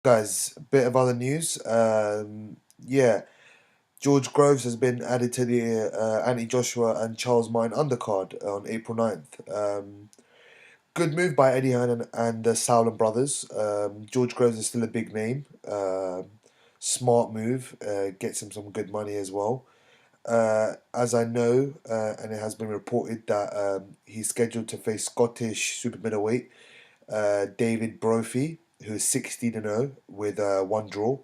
guys, a bit of other news. Yeah, George Groves has been added to the Anthony Joshua and Charles Martin undercard on April 9th. Good move by Eddie Hearn and the Sauerland brothers. George Groves is still a big name. Smart move, gets him some good money as well. As I know, and it has been reported that he's scheduled to face Scottish super middleweight David Brophy, who is 16-0 with one draw,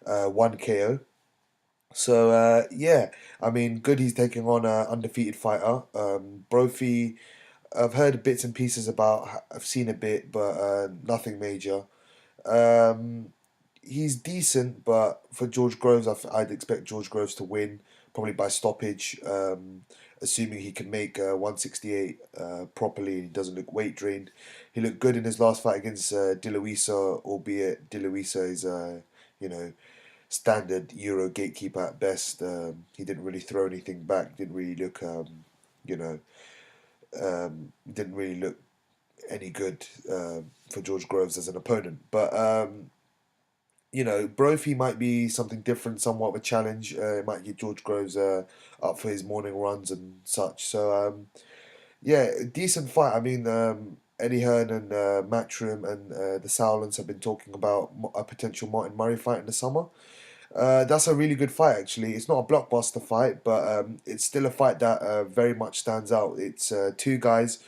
one KO. So yeah, I mean, good he's taking on an undefeated fighter. Brophy, I've heard bits and pieces about. I've seen a bit, but nothing major. Um, he's decent, but for George Groves, I'd expect George Groves to win, probably by stoppage, assuming he can make 168 properly and he doesn't look weight drained. He looked good in his last fight against De Luisa, albeit De Luisa is, you know, standard Euro gatekeeper at best. He didn't really throw anything back, didn't really look, you know, didn't really look any good for George Groves as an opponent. But Brophy might be something different, somewhat of a challenge. It might get George Groves up for his morning runs and such. So, yeah, decent fight. I mean, Eddie Hearn and Matchroom and the Sauerlands have been talking about a potential Martin Murray fight in the summer. That's a really good fight, actually. It's not a blockbuster fight, but it's still a fight that very much stands out. It's two guys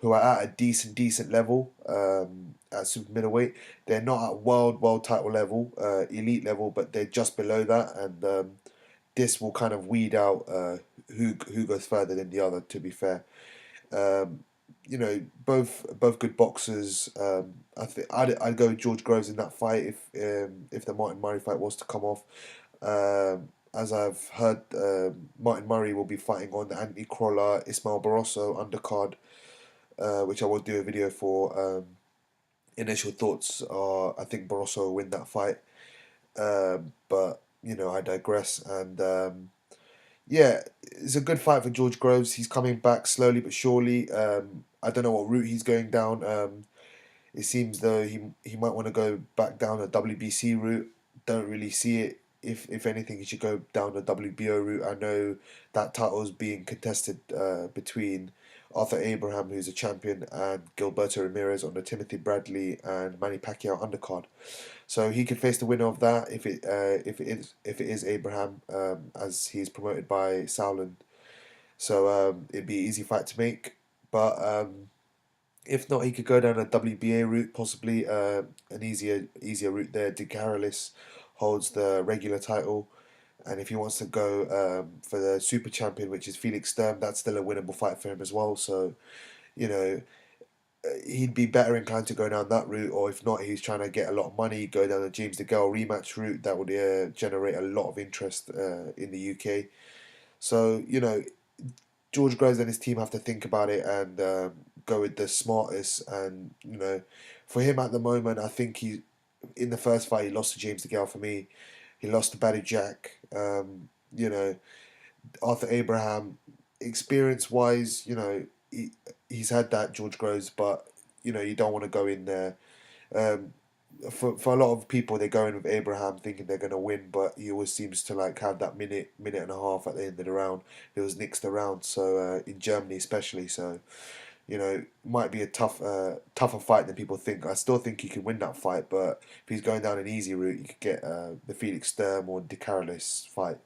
who are at a decent level at super middleweight. They're not at world title level, elite level, but they're just below that, and this will kind of weed out who goes further than the other. To be fair, um, both good boxers. I think I'd go with George Groves in that fight if the Martin Murray fight was to come off. As I've heard, Martin Murray will be fighting on the Anthony Crawler Ismail Barroso undercard, which I will do a video for. Initial thoughts are I think Barroso will win that fight, but I digress. And yeah, it's a good fight for George Groves. He's coming back slowly but surely. I don't know what route he's going down. It seems though he might want to go back down a WBC route. Don't really see it. If anything, he should go down the WBO route. I know that title is being contested between Arthur Abraham, who's a champion, and Gilberto Ramirez on the Timothy Bradley and Manny Pacquiao undercard. So he could face the winner of that if it is Abraham, as he's promoted by Sauerland. So it'd be an easy fight to make. But if not, he could go down a WBA route, possibly an easier route there. De Carolis holds the regular title, and if he wants to go for the super champion, which is Felix Sturm, that's still a winnable fight for him as well. So you know he'd be better inclined to go down that route, or if not, he's trying to get a lot of money, go down the James DeGale rematch route. That would generate a lot of interest in the UK. So George Groves and his team have to think about it and go with the smartest. And for him at the moment, I think he in the first fight he lost to James DeGale. For me, he lost to Badou Jack. You know, Arthur Abraham, experience wise, he's had that George Groves, but you don't want to go in there. Um, for a lot of people, they go in with Abraham thinking they're gonna win, but he always seems to like have that minute and a half at the end of the round. It was nixed around, so in Germany especially. So might be a tougher fight than people think. I still think he could win that fight, but if he's going down an easy route, you could get the Felix Sturm or De Carolis fight.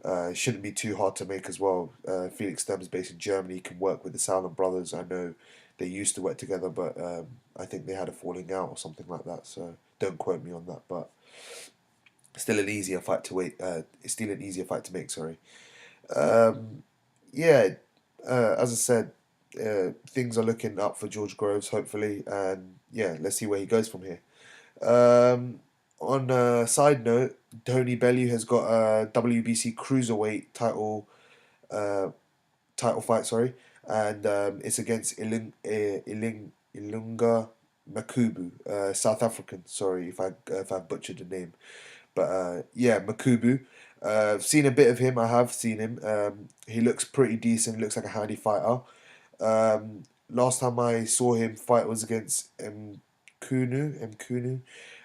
It shouldn't be too hard to make as well. Felix Sturm is based in Germany. He can work with the Sauerland brothers. I know they used to work together, but I think they had a falling out or something like that. So don't quote me on that. But still an easier fight to wait. It's still an easier fight to make. Sorry. Um, yeah. As I said, things are looking up for George Groves. Hopefully, and yeah, let's see where he goes from here. Um, on a side note, Tony Bellew has got a WBC cruiserweight uh, title fight, sorry, and it's against Ilunga Makubu, South African. Sorry if I butchered the name, but yeah, Makubu. I've seen a bit of him. I have seen him. He looks pretty decent. Looks like a handy fighter. Last time I saw him fight was against Mkunu.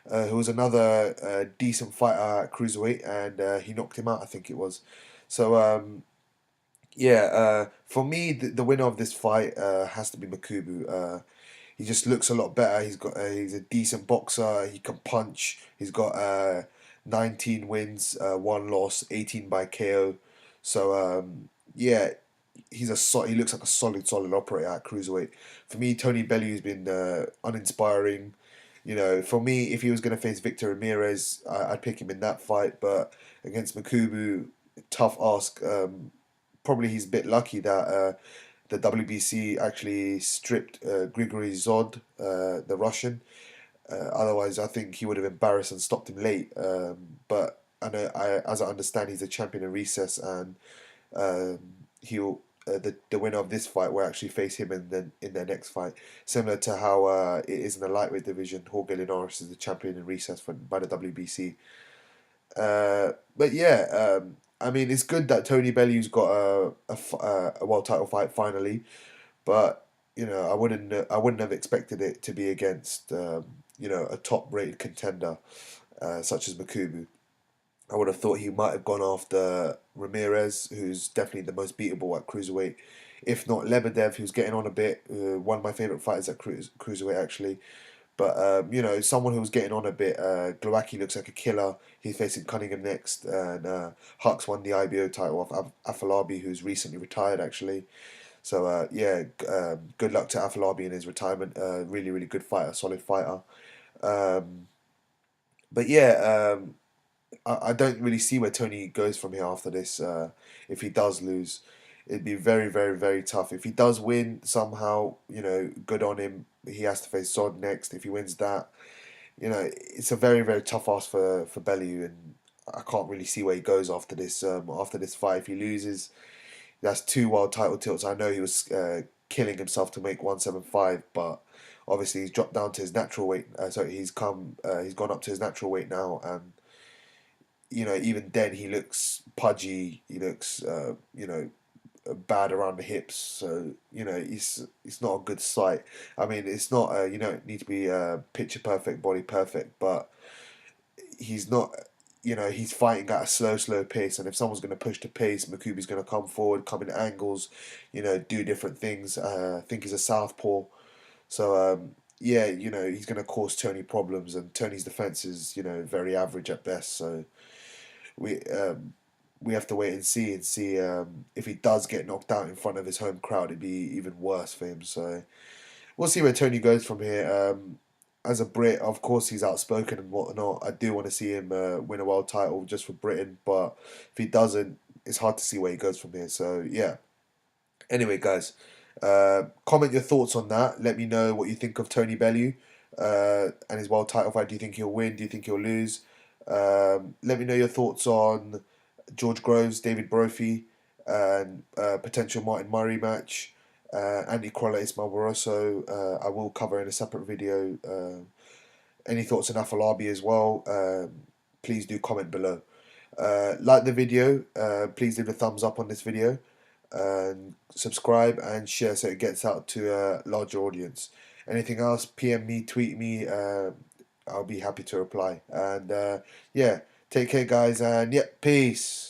who was another decent fighter at cruiserweight, and he knocked him out, I think it was. So yeah, for me, the winner of this fight has to be Makubu. He just looks a lot better. He's a decent boxer. He can punch. He's got 19 wins, one loss, 18 by KO. So yeah, he looks like a solid operator at cruiserweight. For me, Tony Bellew's been uninspiring. You know, for me, if he was going to face Victor Ramirez, I'd pick him in that fight. But against Makubu, tough ask. Probably he's a bit lucky that the WBC actually stripped Grigory Zod, the Russian. Otherwise, I think he would have embarrassed and stopped him late. But as I understand, he's a champion in recess, and um, he'll the winner of this fight will actually face him in their next fight, similar to how it is in the lightweight division. Jorge Linares is the champion in recess by the WBC. But yeah, I mean, it's good that Tony Bellew's got a world title fight finally, but I wouldn't have expected it to be against a top rated contender such as Makubu. I would have thought he might have gone after Ramirez, who's definitely the most beatable at cruiserweight. If not Lebedev, who's getting on a bit, one of my favourite fighters at cruiserweight actually. But someone who's getting on a bit. Glowacki looks like a killer. He's facing Cunningham next, and Hux won the IBO title off Afalabi, who's recently retired actually. So yeah, good luck to Afalabi in his retirement. Really good fighter, solid fighter. Um, but yeah, I don't really see where Tony goes from here after this. If he does lose, it'd be very tough. If he does win somehow, good on him. He has to face Zod next. If he wins that, it's a very tough ask for Bellew, and I can't really see where he goes after this. After this fight, if he loses, that's two world title tilts. I know he was killing himself to make 175, but obviously he's dropped down to his natural weight. He's gone up to his natural weight now, and even then he looks pudgy. He looks bad around the hips. So it's not a good sight. I mean, it's not you don't need to be picture perfect, body perfect, but he's not. He's fighting at a slow pace, and if someone's going to push the pace, Makubi's going to come forward, come in angles, do different things. I think he's a southpaw, so yeah, he's going to cause Tony problems, and Tony's defense is very average at best. So we um, we have to wait and see if he does get knocked out in front of his home crowd, it'd be even worse for him. So we'll see where Tony goes from here. As a Brit, of course, he's outspoken and whatnot. I do want to see him win a world title just for Britain, but if he doesn't, it's hard to see where he goes from here. So yeah. Anyway, guys, comment your thoughts on that. Let me know what you think of Tony Bellew and his world title fight. Do you think he'll win? Do you think he'll lose? Let me know your thoughts on George Groves, David Brophy, and potential Martin Murray match. Andy Crolla, Ismail Barroso, I will cover in a separate video. Any thoughts on Afalabi as well? Please do comment below. Like the video. Please leave a thumbs up on this video. And subscribe and share so it gets out to a larger audience. Anything else, PM me, tweet me. I'll be happy to reply. And yeah, take care, guys. And yeah, peace.